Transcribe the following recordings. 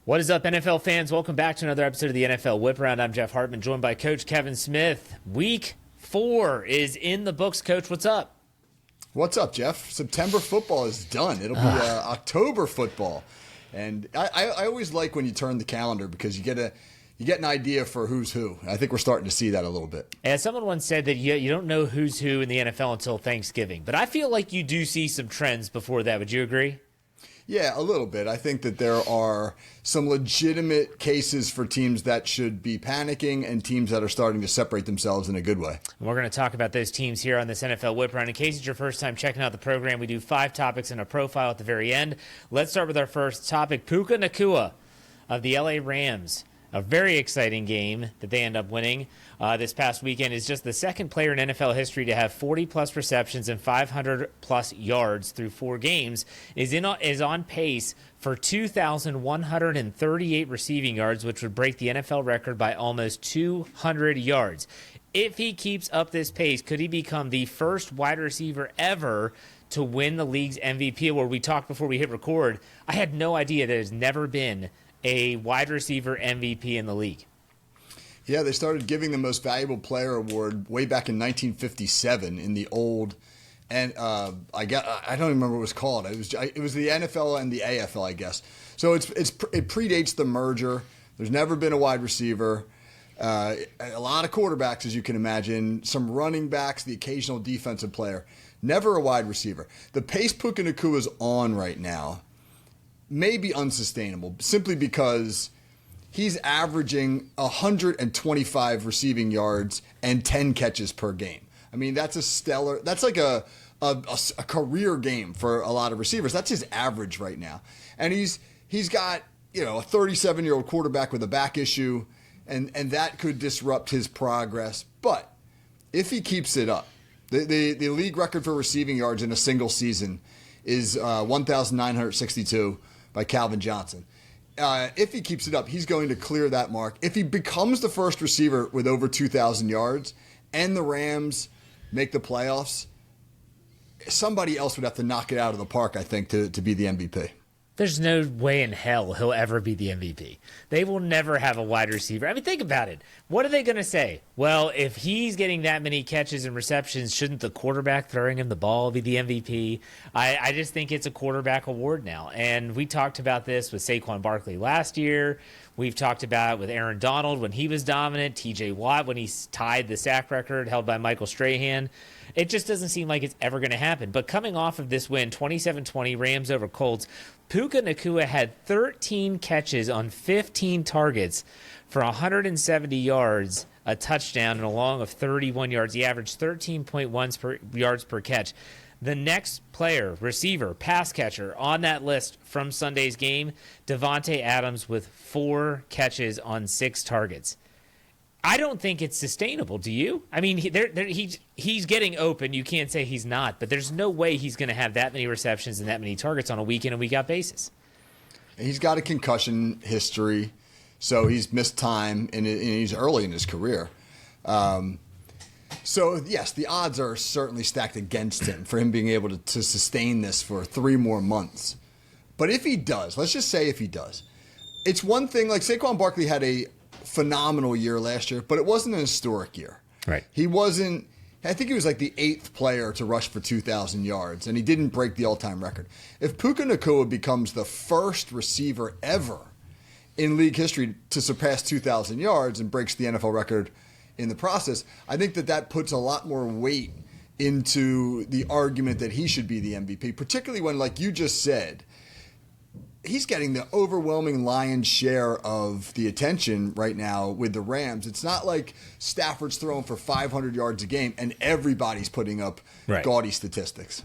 What is up, NFL fans? Welcome back to another episode of the NFL Whip Around. I'm Jeff Hartman, joined by Coach Kevin Smith. Week 4 is in the books. Coach, what's up? What's up, Jeff? September football is done. It'll be October football. And I always like when you turn the calendar because you get an idea for who's who. I think we're starting to see that a little bit. As someone once said that you don't know who's who in the NFL until Thanksgiving. But I feel like you do see some trends before that. Would you agree? Yeah, a little bit. I think that there are some legitimate cases for teams that should be panicking and teams that are starting to separate themselves in a good way. And we're going to talk about those teams here on this NFL Whip Around. In case it's your first time checking out the program, we do 5 topics and a profile at the very end. Let's start with our first topic. Puka Nacua of the LA Rams. A very exciting game that they end up winning this past weekend. Is just the second player in NFL history to have 40-plus receptions and 500-plus yards through 4 games. Is on pace for 2,138 receiving yards, which would break the NFL record by almost 200 yards. If he keeps up this pace, could he become the first wide receiver ever to win the league's MVP? Where we talked before we hit record, I had no idea there's never been a wide receiver MVP in the league. Yeah, they started giving the Most Valuable Player award way back in 1957 in the old, and I don't even remember what it was called. It was the NFL and the AFL, I guess. So it predates the merger. There's never been a wide receiver. A lot of quarterbacks, as you can imagine, some running backs, the occasional defensive player. Never a wide receiver. The pace Puka Nacua is on right now may be unsustainable simply because he's averaging 125 receiving yards and 10 catches per game. I mean, that's like a career game for a lot of receivers. That's his average right now. And he's got, a 37-year-old quarterback with a back issue, and that could disrupt his progress. But if he keeps it up, the league record for receiving yards in a single season is 1,962 by Calvin Johnson. If he keeps it up, he's going to clear that mark. If he becomes the first receiver with over 2,000 yards and the Rams make the playoffs, somebody else would have to knock it out of the park, I think, to be the MVP. There's no way in hell he'll ever be the MVP. They will never have a wide receiver. I mean, think about it. What are they going to say? Well, if he's getting that many catches and receptions, shouldn't the quarterback throwing him the ball be the MVP? I just think it's a quarterback award now. And we talked about this with Saquon Barkley last year. We've talked about it with Aaron Donald when he was dominant, TJ Watt when he tied the sack record held by Michael Strahan. It just doesn't seem like it's ever going to happen. But coming off of this win, 27-20, Rams over Colts, Puka Nacua had 13 catches on 15 targets for 170 yards, a touchdown, and a long of 31 yards. He averaged 13.1 yards per catch. The next player, receiver, pass catcher on that list from Sunday's game, Davante Adams with 4 catches on 6 targets. I don't think it's sustainable. Do you? I mean, he's getting open. You can't say he's not, but there's no way he's going to have that many receptions and that many targets on a week in and week out basis. He's got a concussion history, so he's missed time, and he's early in his career. So, yes, the odds are certainly stacked against him for him being able to sustain this for 3 more months. But if he does, let's just say if he does, it's one thing, like Saquon Barkley had a phenomenal year last year, but it wasn't an historic year. Right. He wasn't, I think he was like the 8th player to rush for 2,000 yards, and he didn't break the all-time record. If Puka Nacua becomes the first receiver ever in league history to surpass 2,000 yards and breaks the NFL record in the process, I think that puts a lot more weight into the argument that he should be the MVP, particularly when, like you just said, he's getting the overwhelming lion's share of the attention right now with the Rams. It's not like Stafford's throwing for 500 yards a game and everybody's putting up gaudy statistics.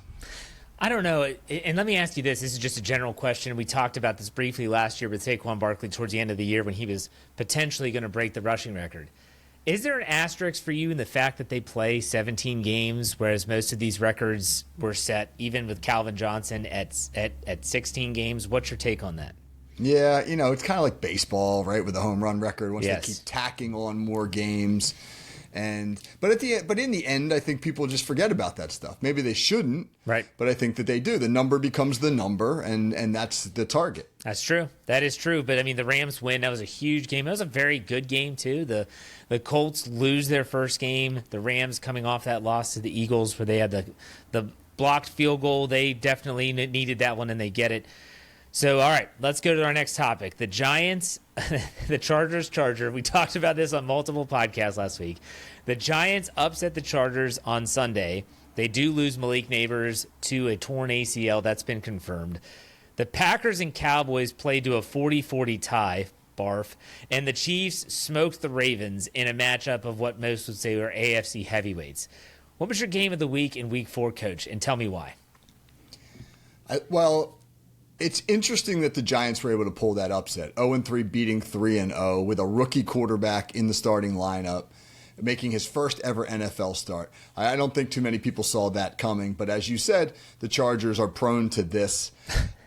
I don't know. And let me ask you this. This is just a general question. We talked about this briefly last year with Saquon Barkley towards the end of the year when he was potentially going to break the rushing record. Is there an asterisk for you in the fact that they play 17 games, whereas most of these records were set, even with Calvin Johnson, at 16 games? What's your take on that? Yeah, it's kind of like baseball, right, with the home run record. Once they keep tacking on more games, But in the end, I think people just forget about that stuff. Maybe they shouldn't, right? But I think that they do. The number becomes the number, and that's the target. That's true. That is true. But I mean, the Rams win. That was a huge game. That was a very good game too. The Colts lose their first game. The Rams coming off that loss to the Eagles, where they had the blocked field goal. They definitely needed that one, and they get it. So, all right, let's go to our next topic. The Giants, the Chargers. We talked about this on multiple podcasts last week. The Giants upset the Chargers on Sunday. They do lose Malik Neighbors to a torn ACL. That's been confirmed. The Packers and Cowboys played to a 40-40 tie, barf, and the Chiefs smoked the Ravens in a matchup of what most would say are AFC heavyweights. What was your game of the week in Week 4, Coach, and tell me why? It's interesting that the Giants were able to pull that upset. 0-3 beating 3-0 with a rookie quarterback in the starting lineup, making his first ever NFL start. I don't think too many people saw that coming, but as you said, the Chargers are prone to this.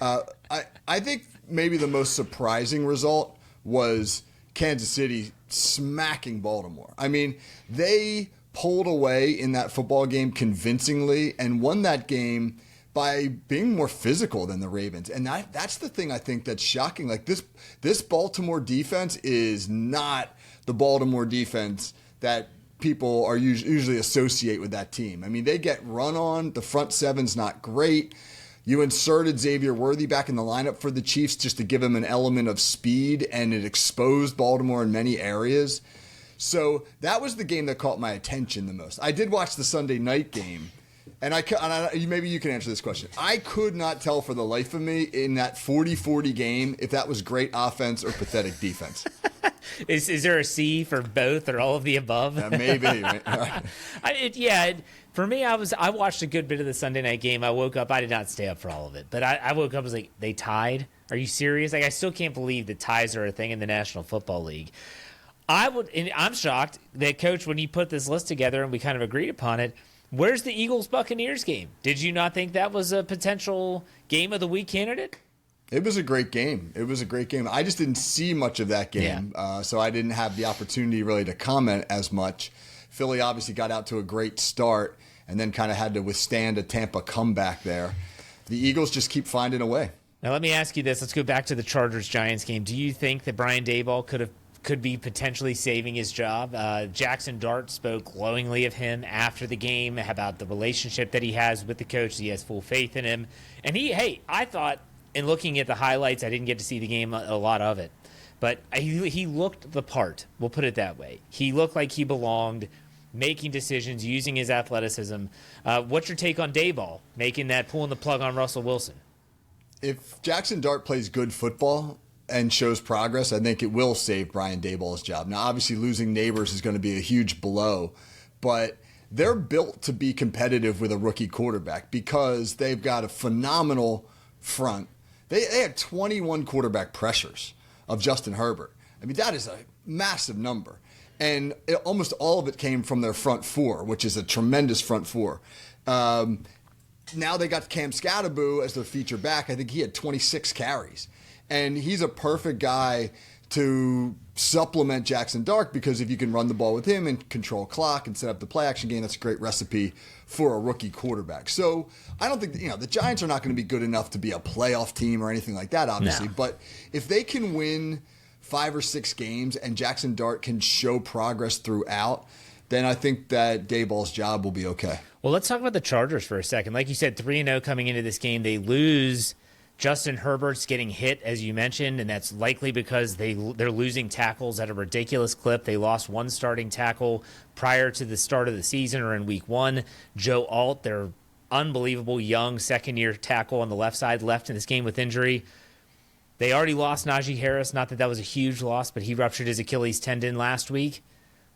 I think maybe the most surprising result was Kansas City smacking Baltimore. I mean, they pulled away in that football game convincingly and won that game by being more physical than the Ravens. And that's the thing I think that's shocking. Like this Baltimore defense is not the Baltimore defense that people are usually associate with that team. I mean, they get run on. The front seven's not great. You inserted Xavier Worthy back in the lineup for the Chiefs just to give him an element of speed, and it exposed Baltimore in many areas. So that was the game that caught my attention the most. I did watch the Sunday night game. And maybe you can answer this question. I could not tell for the life of me in that 40-40 game if that was great offense or pathetic defense. Is there a C for both or all of the above? Maybe. For me, I watched a good bit of the Sunday night game. I woke up. I did not stay up for all of it. But I woke up and was like, they tied? Are you serious? Like, I still can't believe that ties are a thing in the National Football League. I'm shocked that, Coach, when you put this list together and we kind of agreed upon it, where's the Eagles-Buccaneers game? Did you not think that was a potential game of the week candidate? It was a great game. I just didn't see much of that game, so I didn't have the opportunity really to comment as much. Philly obviously got out to a great start and then kind of had to withstand a Tampa comeback there. The Eagles just keep finding a way. Now let me ask you this. Let's go back to the Chargers-Giants game. Do you think that Brian Daboll could be potentially saving his job? Jackson Dart spoke glowingly of him after the game about the relationship that he has with the coach. He has full faith in him. And I thought, in looking at the highlights, I didn't get to see the game, a lot of it, but he looked the part. We'll put it that way. He looked like he belonged, making decisions, using his athleticism. What's your take on Daboll pulling the plug on Russell Wilson? If Jackson Dart plays good football and shows progress, I think it will save Brian Daboll's job. Now, obviously, losing Neighbors is going to be a huge blow, but they're built to be competitive with a rookie quarterback because they've got a phenomenal front. They had 21 quarterback pressures of Justin Herbert. I mean, that is a massive number. And almost all of it came from their front four, which is a tremendous front four. Now they got Cam Scatterboo as their feature back. I think he had 26 carries. And he's a perfect guy to supplement Jackson Dart because if you can run the ball with him and control clock and set up the play action game, that's a great recipe for a rookie quarterback. So I don't think the Giants are not going to be good enough to be a playoff team or anything like that, obviously. No. But if they can win 5 or 6 games and Jackson Dart can show progress throughout, then I think that Daboll's job will be okay. Well, let's talk about the Chargers for a second. Like you said, 3-0 coming into this game. They lose. Justin Herbert's getting hit, as you mentioned, and that's likely because they're losing tackles at a ridiculous clip. They lost one starting tackle prior to the start of the season or in week 1. Joe Alt, their unbelievable young second-year tackle on the left side, left in this game with injury. They already lost Najee Harris. Not that was a huge loss, but he ruptured his Achilles tendon last week.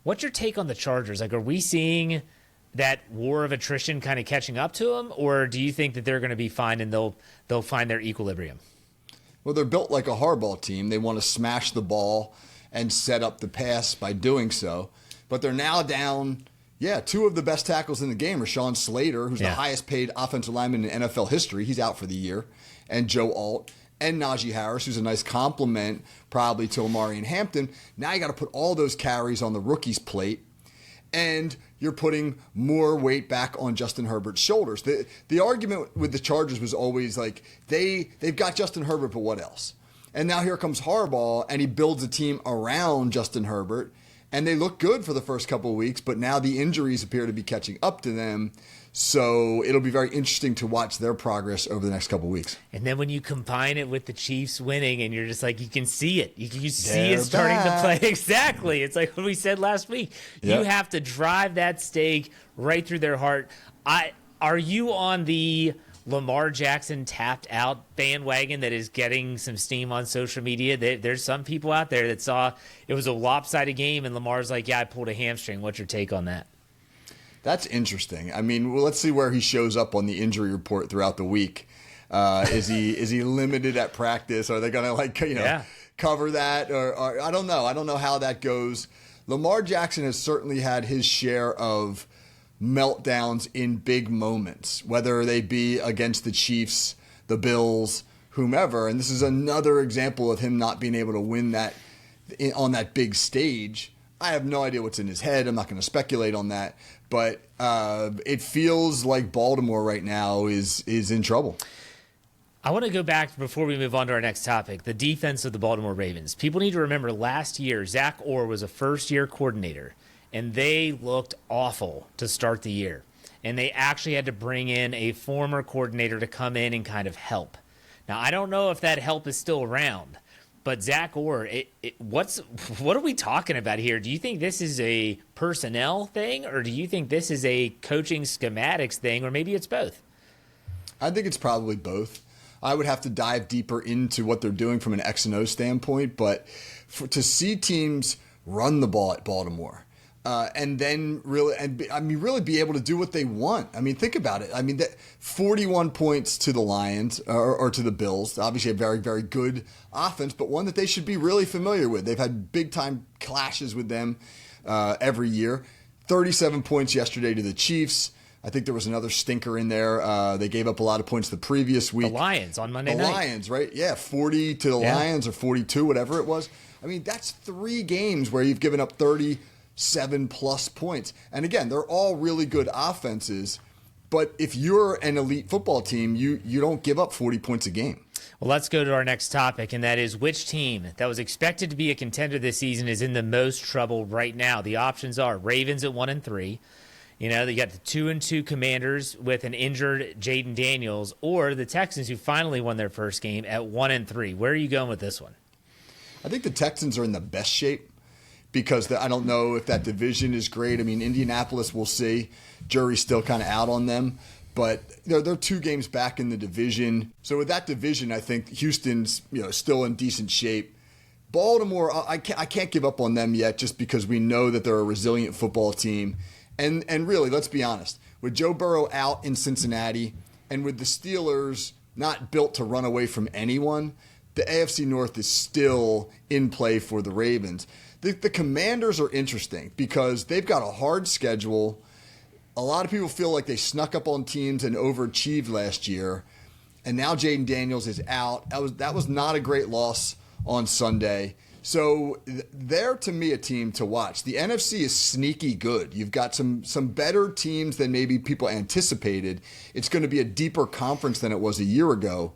What's your take on the Chargers? Like, are we seeing that war of attrition kind of catching up to them, or do you think that they're going to be fine and they'll find their equilibrium? Well, they're built like a hardball team. They want to smash the ball and set up the pass by doing so. But they're now down, 2 of the best tackles in the game are Rashawn Slater, who's the highest paid offensive lineman in NFL history. He's out for the year. And Joe Alt and Najee Harris, who's a nice compliment probably to Omarion Hampton. Now you got to put all those carries on the rookie's plate. and you're putting more weight back on Justin Herbert's shoulders. The argument with the Chargers was always like they've got Justin Herbert, but what else? And now here comes Harbaugh, and he builds a team around Justin Herbert, and they look good for the first couple of weeks, but now the injuries appear to be catching up to them. So it'll be very interesting to watch their progress over the next couple of weeks. And then when you combine it with the Chiefs winning, and you're just like, you can see it. You see They're it starting back. to play. Exactly. It's like what we said last week. Yep. You have to drive that stake right through their heart. Are you on the Lamar Jackson tapped out bandwagon that is getting some steam on social media? There's some people out there that saw it was a lopsided game, and Lamar's like, yeah, I pulled a hamstring. What's your take on that? That's interesting. I mean, well, let's see where he shows up on the injury report throughout the week. Is he limited at practice? Are they going to cover that? Or I don't know. I don't know how that goes. Lamar Jackson has certainly had his share of meltdowns in big moments, whether they be against the Chiefs, the Bills, whomever. And this is another example of him not being able to win that on that big stage. I have no idea what's in his head. I'm not going to speculate on that. But it feels like Baltimore right now is in trouble. I want to go back before we move on to our next topic, the defense of the Baltimore Ravens. People need to remember last year, Zach Orr was a first-year coordinator, and they looked awful to start the year. And they actually had to bring in a former coordinator to come in and kind of help. Now, I don't know if that help is still around, but Zach Orr, what are we talking about here? Do you think this is a personnel thing, or do you think this is a coaching schematics thing, or maybe it's both? I think it's probably both. I would have to dive deeper into what they're doing from an X and O standpoint, but to see teams run the ball at Baltimore and then really be able to do what they want. I mean, think about it. I mean, that 41 points to the Lions or to the Bills, obviously a very, very good offense, but one that they should be really familiar with. They've had big time clashes with them every year. 37 points yesterday to the Chiefs. I think there was another stinker in there. They gave up a lot of points the previous week. The Lions on Monday night. The Lions, right? Yeah, 40 to the Lions or 42, whatever it was. I mean, that's 3 games where you've given up 37-plus points. And again, they're all really good offenses. But if you're an elite football team, you don't give up 40 points a game. Well, let's go to our next topic, and that is which team that was expected to be a contender this season is in the most trouble right now. The options are Ravens at 1-3. You know, they got the 2-2 Commanders with an injured Jaden Daniels, or the Texans, who finally won their first game, at 1-3. Where are you going with this one? I think the Texans are in the best shape because I don't know if that division is great. I mean, Indianapolis, we'll see. Jury's still kind of out on them. But they're 2 games back in the division. So with that division, I think Houston's still in decent shape. Baltimore, I can't give up on them yet just because we know that they're a resilient football team. And really, let's be honest, with Joe Burrow out in Cincinnati and with the Steelers not built to run away from anyone, the AFC North is still in play for the Ravens. The Commanders are interesting because they've got a hard schedule. A lot of people feel like they snuck up on teams and overachieved last year. And now Jaden Daniels is out. That was not a great loss on Sunday. So they're, to me, a team to watch. The NFC is sneaky good. You've got some better teams than maybe people anticipated. It's going to be a deeper conference than it was a year ago.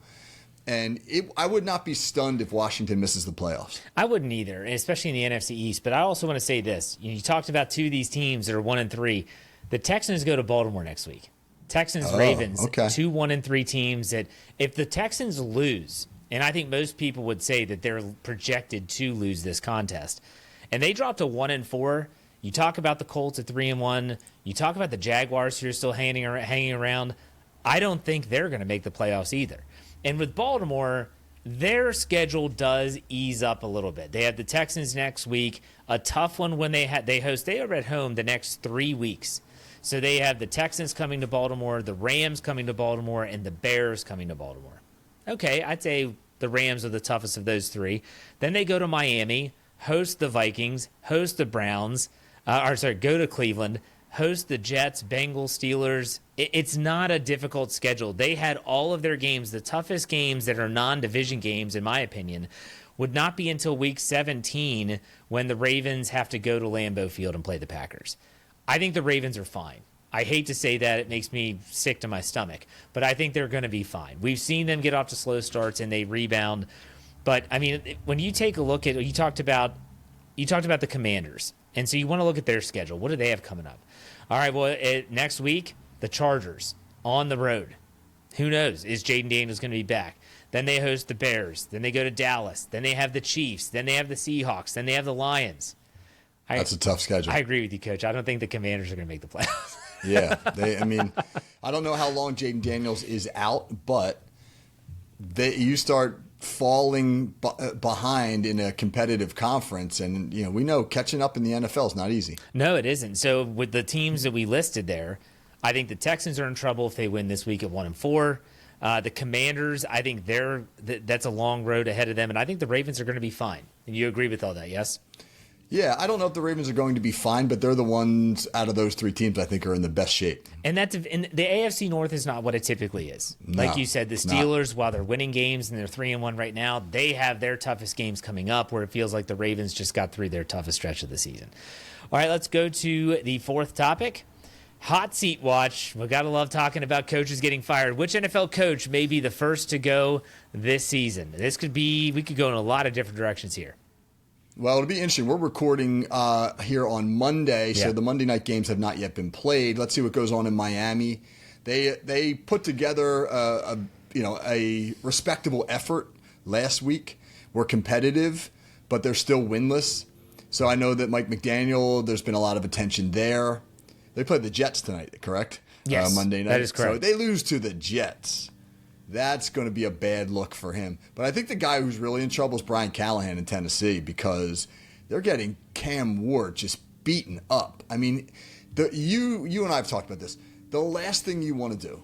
And I would not be stunned if Washington misses the playoffs. I wouldn't either, especially in the NFC East. But I also want to say this. You talked about 2 of these teams that are 1-3. The Texans go to Baltimore next week. Ravens, okay. 2 1-3 teams that if the Texans lose, and I think most people would say that they're projected to lose this contest, and they drop to 1-4. You talk about the Colts at 3-1. You talk about the Jaguars who are still hanging around. I don't think they're going to make the playoffs either. And with Baltimore, their schedule does ease up a little bit. They have the Texans next week, a tough one when they host. They are at home the next 3 weeks. So they have the Texans coming to Baltimore, the Rams coming to Baltimore, and the Bears coming to Baltimore. Okay, I'd say the Rams are the toughest of those 3. Then they go to Miami, host the Vikings, host the Browns, go to Cleveland, host the Jets, Bengals, Steelers. It's not a difficult schedule. They had all of their games, the toughest games that are non-division games, in my opinion, would not be until week 17 when the Ravens have to go to Lambeau Field and play the Packers. I think the Ravens are fine. I hate to say that. It makes me sick to my stomach. But I think they're going to be fine. We've seen them get off to slow starts and they rebound. But, I mean, when you take a look at – you talked about the Commanders. And so you want to look at their schedule. What do they have coming up? All right, well, next week, the Chargers on the road. Who knows? Is Jaden Daniels going to be back? Then they host the Bears. Then they go to Dallas. Then they have the Chiefs. Then they have the Seahawks. Then they have the Lions. That's a tough schedule. I agree with you, Coach. I don't think the Commanders are going to make the playoffs. Yeah. I don't know how long Jaden Daniels is out, but you start falling behind in a competitive conference, and we know catching up in the NFL is not easy. No, it isn't. So with the teams that we listed there, I think the Texans are in trouble if they win this week at 1-4. The Commanders, I think that's a long road ahead of them, and I think the Ravens are going to be fine. And you agree with all that, yes? Yeah, I don't know if the Ravens are going to be fine, but they're the ones out of those three teams I think are in the best shape. And the AFC North is not what it typically is. No, like you said, the Steelers, while they're winning games and they're 3-1 right now, they have their toughest games coming up, where it feels like the Ravens just got through their toughest stretch of the season. All right, let's go to the fourth topic. Hot seat watch. We gotta love talking about coaches getting fired. Which NFL coach may be the first to go this season? We could go in a lot of different directions here. Well, it'll be interesting. We're recording here on Monday, so the Monday night games have not yet been played. Let's see what goes on in Miami. They put together a respectable effort last week. We're competitive, but they're still winless. So I know that Mike McDaniel, there's been a lot of attention there. They played the Jets tonight, correct? Yes, Monday night. that is correct. So they lose to the Jets. That's going to be a bad look for him. But I think the guy who's really in trouble is Brian Callahan in Tennessee, because they're getting Cam Ward just beaten up. I mean, you and I have talked about this. The last thing you want to do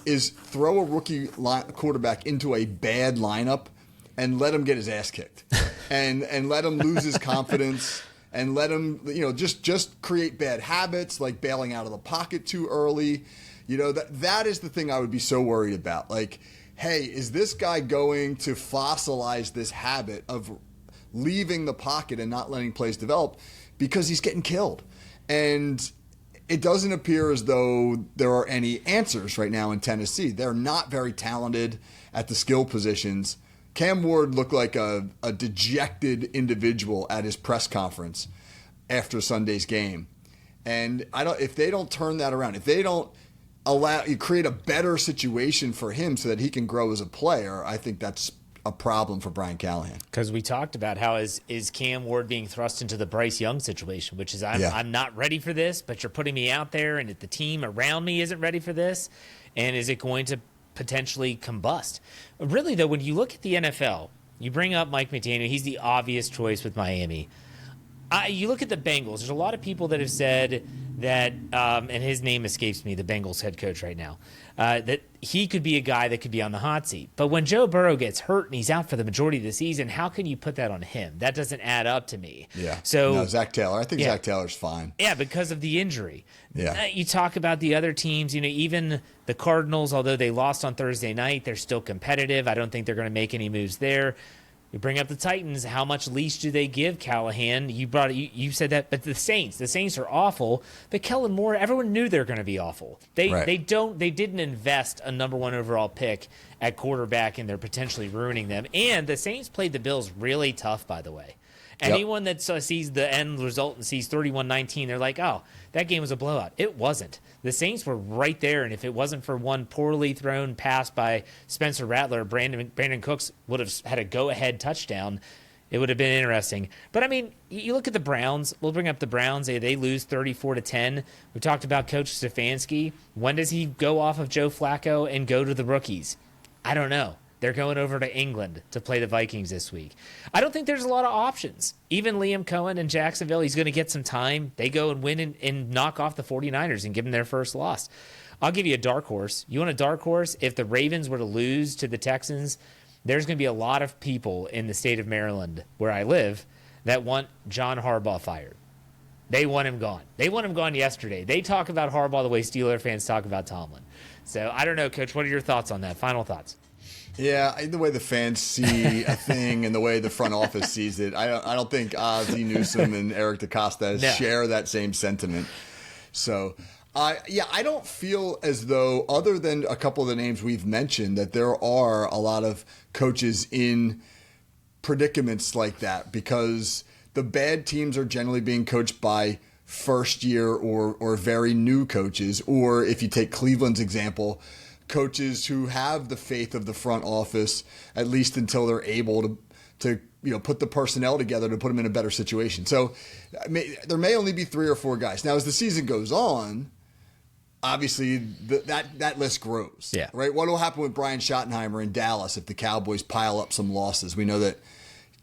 is throw a rookie quarterback into a bad lineup and let him get his ass kicked and let him lose his confidence and let him just create bad habits like bailing out of the pocket too early. That is the thing I would be so worried about. Like, hey, is this guy going to fossilize this habit of leaving the pocket and not letting plays develop because he's getting killed? And it doesn't appear as though there are any answers right now in Tennessee. They're not very talented at the skill positions. Cam Ward looked like a dejected individual at his press conference after Sunday's game. And if they don't turn that around, if they don't create a better situation for him so that he can grow as a player, I think that's a problem for Brian Callahan. Because we talked about how is Cam Ward being thrust into the Bryce Young situation, which is I'm not ready for this, but you're putting me out there, and if the team around me isn't ready for this, and is it going to potentially combust? Really, though, when you look at the NFL, you bring up Mike McDaniel. He's the obvious choice with Miami. You look at the Bengals. There's a lot of people that have said that, and his name escapes me, the Bengals head coach right now, that he could be a guy that could be on the hot seat. But when Joe Burrow gets hurt and he's out for the majority of the season, how can you put that on him? That doesn't add up to me. Yeah. So no, Zach Taylor. I think Zach Taylor's fine. Yeah, because of the injury. Yeah. You talk about the other teams, even the Cardinals, although they lost on Thursday night, they're still competitive. I don't think they're going to make any moves there. You bring up the Titans. How much leash do they give Callahan? You said that, but the Saints are awful. But Kellen Moore, everyone knew they're going to be awful. They didn't invest a number one overall pick at quarterback, and they're potentially ruining them. And the Saints played the Bills really tough, by the way. Anyone that sees the end result and sees 31-19, they're like, oh, that game was a blowout. It wasn't. The Saints were right there, and if it wasn't for one poorly thrown pass by Spencer Rattler, Brandon Cooks would have had a go-ahead touchdown. It would have been interesting. But, I mean, you look at the Browns. We'll bring up the Browns. They lose 34-10. We talked about Coach Stefanski. When does he go off of Joe Flacco and go to the rookies? I don't know. They're going over to England to play the Vikings this week. I don't think there's a lot of options. Even Liam Cohen in Jacksonville, he's going to get some time. They go and win and knock off the 49ers and give them their first loss. I'll give you a dark horse. You want a dark horse? If the Ravens were to lose to the Texans, there's going to be a lot of people in the state of Maryland, where I live, that want John Harbaugh fired. They want him gone. They want him gone yesterday. They talk about Harbaugh the way Steeler fans talk about Tomlin. So I don't know, Coach. What are your thoughts on that? Final thoughts. Yeah, the way the fans see a thing and the way the front office sees it, I don't think Ozzie Newsome and Eric DeCosta share that same sentiment. So, I don't feel as though, other than a couple of the names we've mentioned, that there are a lot of coaches in predicaments like that, because the bad teams are generally being coached by first year or very new coaches, or if you take Cleveland's example, coaches who have the faith of the front office, at least until they're able to put the personnel together to put them in a better situation. So there may only be 3 or 4 guys. Now, as the season goes on, obviously that list grows. Yeah. Right. What will happen with Brian Schottenheimer in Dallas if the Cowboys pile up some losses? We know that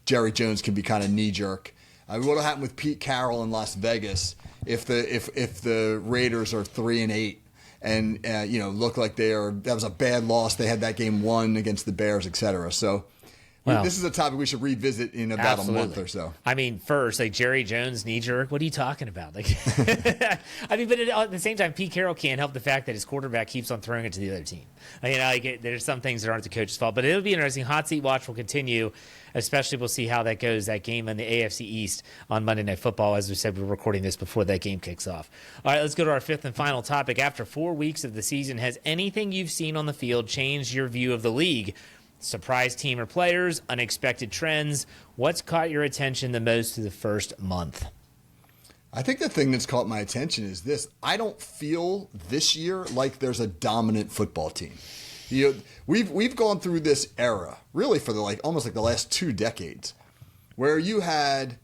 Jerry Jones can be kind of knee jerk. What will happen with Pete Carroll in Las Vegas if the Raiders are 3-8 and look like that was a bad loss? They had that game won against the Bears, etc. So. Well, this is a topic we should revisit in about a month or so. I mean, first, like Jerry Jones knee jerk. What are you talking about? Like, I mean, but at the same time, Pete Carroll can't help the fact that his quarterback keeps on throwing it to the other team. There's some things that aren't the coach's fault, but it'll be interesting. Hot seat watch will continue. Especially, we'll see how that goes. That game in the AFC East on Monday Night Football. As we said, we're recording this before that game kicks off. All right, let's go to our 5th and final topic. After 4 weeks of the season, has anything you've seen on the field changed your view of the league? Surprise team or players, unexpected trends. What's caught your attention the most through the first month? I think the thing that's caught my attention is this. I don't feel this year like there's a dominant football team. We've gone through this era, really for almost like the last 2 decades, where you had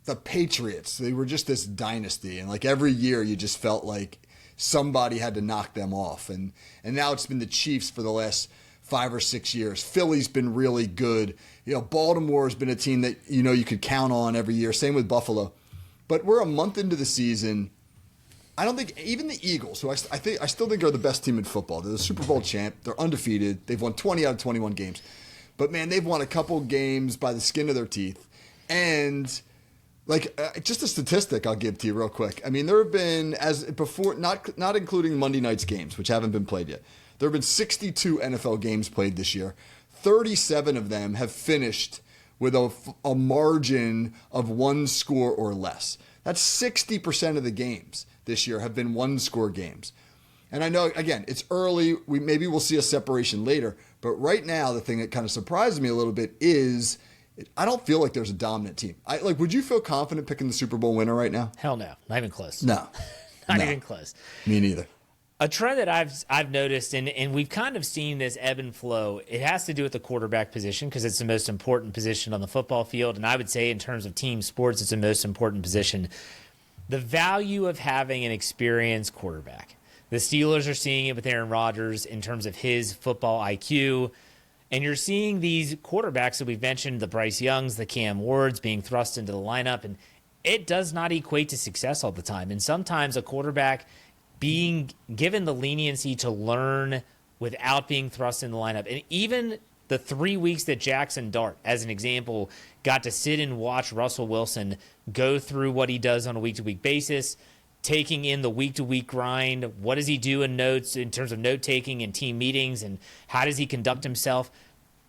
the Patriots. They were just this dynasty, and like every year you just felt like somebody had to knock them off. And now it's been the Chiefs for the last 5 or 6 years. Philly's been really good. Baltimore has been a team that you could count on every year. Same with Buffalo. But we're a month into the season. I don't think even the Eagles, who I still think are the best team in football. They're the Super Bowl champ. They're undefeated. They've won 20 out of 21 games. But man, they've won a couple games by the skin of their teeth. And just a statistic I'll give to you real quick. I mean, there have been, as before, not including Monday night's games, which haven't been played yet. There have been 62 NFL games played this year. 37 of them have finished with a margin of 1 score or less. That's 60% of the games this year have been 1-score games. And I know, again, it's early. Maybe we'll see a separation later. But right now, the thing that kind of surprises me a little bit is I don't feel like there's a dominant team. Would you feel confident picking the Super Bowl winner right now? Hell no. Not even close. No. Not even close. Me neither. A trend that I've noticed, and we've kind of seen this ebb and flow, it has to do with the quarterback position because it's the most important position on the football field. And I would say in terms of team sports, it's the most important position. The value of having an experienced quarterback. The Steelers are seeing it with Aaron Rodgers in terms of his football IQ. And you're seeing these quarterbacks that we've mentioned, the Bryce Youngs, the Cam Wards being thrust into the lineup. And it does not equate to success all the time. And sometimes a quarterback being given the leniency to learn without being thrust in the lineup. And even the 3 weeks that Jackson Dart, as an example, got to sit and watch Russell Wilson go through what he does on a week-to-week basis, taking in the week-to-week grind. What does he do in notes in terms of note-taking and team meetings, and how does he conduct himself?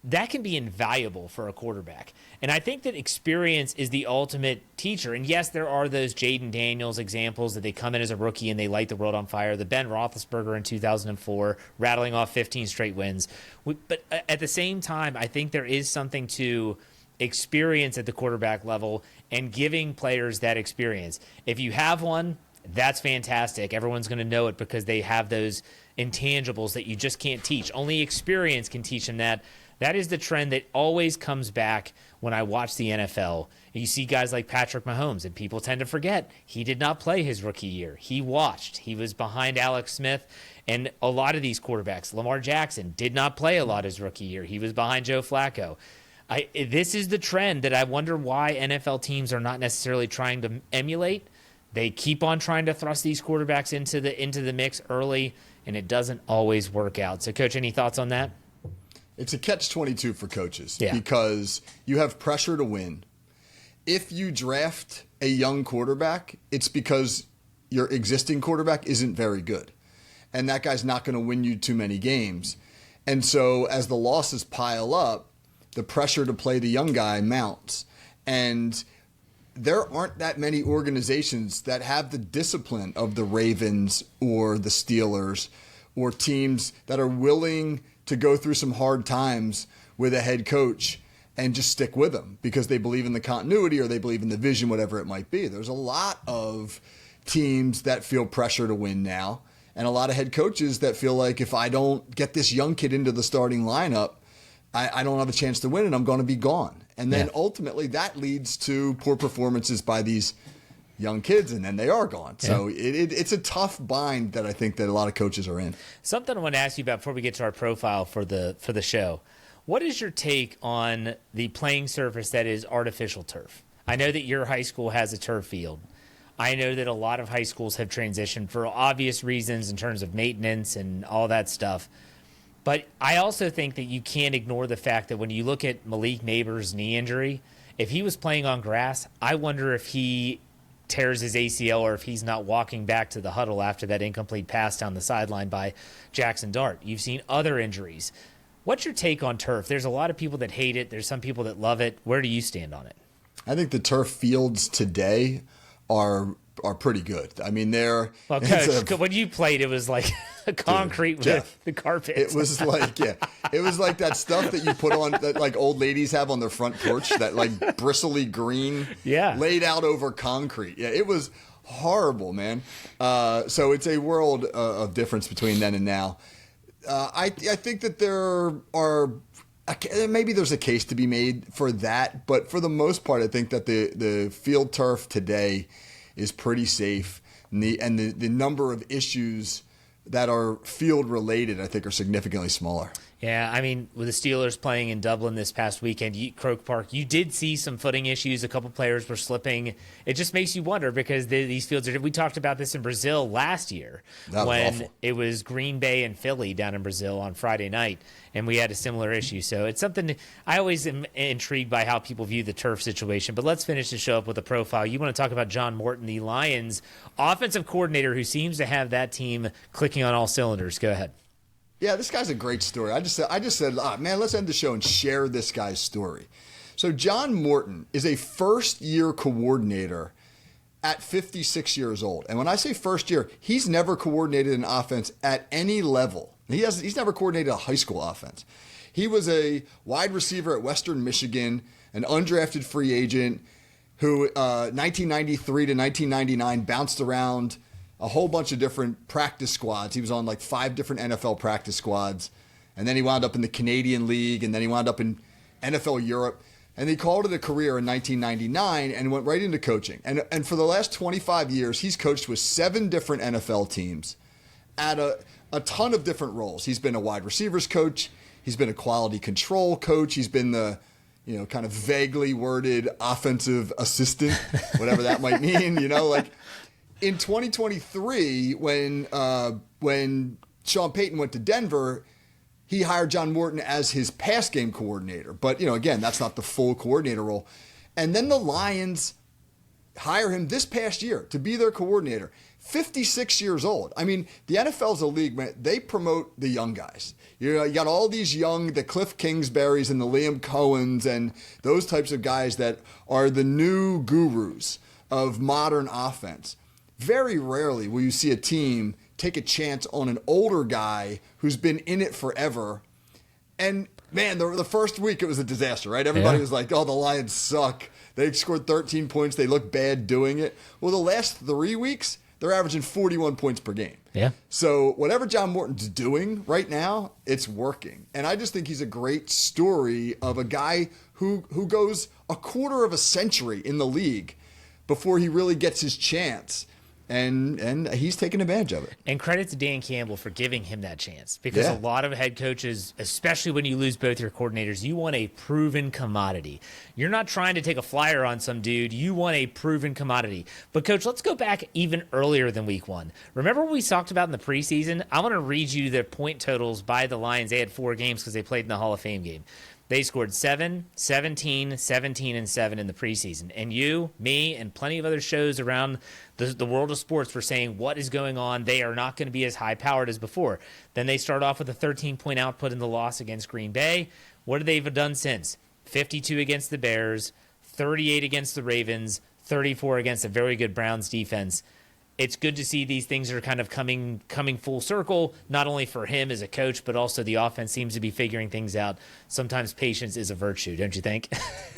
That can be invaluable for a quarterback. And I think that experience is the ultimate teacher. And yes, there are those Jaden Daniels examples that they come in as a rookie and they light the world on fire. The Ben Roethlisberger in 2004, rattling off 15 straight wins. But at the same time, I think there is something to experience at the quarterback level and giving players that experience. If you have one, that's fantastic. Everyone's going to know it because they have those intangibles that you just can't teach. Only experience can teach them that. That is the trend that always comes back when I watch the NFL. You see guys like Patrick Mahomes, and people tend to forget he did not play his rookie year. He watched. He was behind Alex Smith, and a lot of these quarterbacks. Lamar Jackson did not play a lot his rookie year. He was behind Joe Flacco. This is the trend that I wonder why NFL teams are not necessarily trying to emulate. They keep on trying to thrust these quarterbacks into the mix early, and it doesn't always work out. So, Coach, any thoughts on that? It's a catch-22 for coaches because you have pressure to win. If you draft a young quarterback, it's because your existing quarterback isn't very good. And that guy's not going to win you too many games. And so as the losses pile up, the pressure to play the young guy mounts. And there aren't that many organizations that have the discipline of the Ravens or the Steelers or teams that are willing to go through some hard times with a head coach and just stick with them because they believe in the continuity or they believe in the vision, whatever it might be. There's a lot of teams that feel pressure to win now, and a lot of head coaches that feel like if I don't get this young kid into the starting lineup, I don't have a chance to win and I'm going to be gone. And then ultimately that leads to poor performances by these young kids, and then they are gone. Yeah. So it's a tough bind that I think that a lot of coaches are in. Something I want to ask you about before we get to our profile for the show. What is your take on the playing surface that is artificial turf? I know that your high school has a turf field. I know that a lot of high schools have transitioned for obvious reasons in terms of maintenance and all that stuff. But I also think that you can't ignore the fact that when you look at Malik Neighbors' knee injury, if he was playing on grass, I wonder if he tears his ACL or if he's not walking back to the huddle after that incomplete pass down the sideline by Jackson Dart. You've seen other injuries. What's your take on turf? There's a lot of people that hate it. There's some people that love it. Where do you stand on it? I think the turf fields today are pretty good. I mean, they're... Well, Coach, when you played, it was like concrete with the carpet. It was like, it was like that stuff that you put on, that like old ladies have on their front porch, that like bristly green laid out over concrete. Yeah, it was horrible, man. So it's a world of difference between then and now. I think that there are... Maybe there's a case to be made for that, but for the most part, I think that the field turf today is pretty safe, and the number of issues that are field related, I think, are significantly smaller. Yeah, I mean, with the Steelers playing in Dublin this past weekend, Croke Park, you did see some footing issues. A couple players were slipping. It just makes you wonder because these fields are. We talked about this in Brazil last year when it was Green Bay and Philly down in Brazil on Friday night, and we had a similar issue. So it's something I always am intrigued by how people view the turf situation. But let's finish the show up with a profile. You want to talk about John Morton, the Lions offensive coordinator, who seems to have that team clicking on all cylinders. Go ahead. Yeah, this guy's a great story. I just said, man, let's end the show and share this guy's story. So John Morton is a first-year coordinator at 56 years old. And when I say first year, he's never coordinated an offense at any level. He's never coordinated a high school offense. He was a wide receiver at Western Michigan, an undrafted free agent who 1993 to 1999 bounced around a whole bunch of different practice squads. He was on like 5 different NFL practice squads. And then he wound up in the Canadian League, and then he wound up in NFL Europe. And he called it a career in 1999 and went right into coaching. And for the last 25 years, he's coached with 7 different NFL teams at a ton of different roles. He's been a wide receivers coach. He's been a quality control coach. He's been the, kind of vaguely worded offensive assistant, whatever that might mean, like... In 2023, when Sean Payton went to Denver, he hired John Morton as his pass game coordinator. But, again, that's not the full coordinator role. And then the Lions hire him this past year to be their coordinator. 56 years old. I mean, the NFL's a league, man. They promote the young guys. You got all these the Cliff Kingsburys and the Liam Cohens and those types of guys that are the new gurus of modern offense. Very rarely will you see a team take a chance on an older guy who's been in it forever. And, man, the first week it was a disaster, right? Everybody was like, oh, the Lions suck. They scored 13 points. They look bad doing it. Well, the last 3 weeks, they're averaging 41 points per game. Yeah. So whatever John Morton's doing right now, it's working. And I just think he's a great story of a guy who goes a quarter of a century in the league before he really gets his chance. And he's taking advantage of it. And credit to Dan Campbell for giving him that chance because a lot of head coaches, especially when you lose both your coordinators, you want a proven commodity. You're not trying to take a flyer on some dude. You want a proven commodity. But, Coach, let's go back even earlier than week 1. Remember what we talked about in the preseason? I want to read you the point totals by the Lions. They had 4 games because they played in the Hall of Fame game. They scored 7, 17, 17, and 7 in the preseason. And you, me, and plenty of other shows around the world of sports were saying, what is going on? They are not going to be as high-powered as before. Then they start off with a 13-point output in the loss against Green Bay. What have they done since? 52 against the Bears, 38 against the Ravens, 34 against a very good Browns defense. It's good to see these things are kind of coming full circle, not only for him as a coach, but also the offense seems to be figuring things out. Sometimes patience is a virtue, don't you think?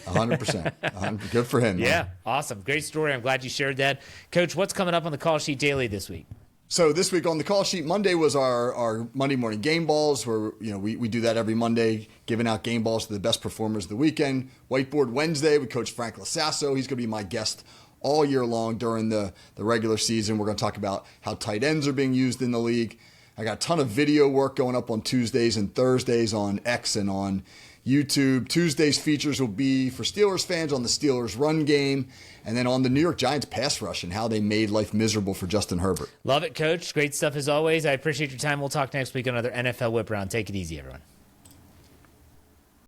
100%. Good for him. Yeah, Man. awesome. Great story. I'm glad you shared that. Coach, what's coming up on the Call Sheet Daily this week? So this week on the Call Sheet, Monday was our Monday morning game balls, where we do that every Monday, giving out game balls to the best performers of the weekend. Whiteboard Wednesday with Coach Frank Lasasso. He's going to be my guest all year long during the regular season. We're going to talk about how tight ends are being used in the league. I got a ton of video work going up on Tuesdays and Thursdays on X and on YouTube. Tuesday's features will be for Steelers fans on the Steelers run game, and then on the New York Giants pass rush and how they made life miserable for Justin Herbert. Love it, Coach. Great stuff as always. I appreciate your time. We'll talk next week on another NFL Whip Round. Take it easy, everyone.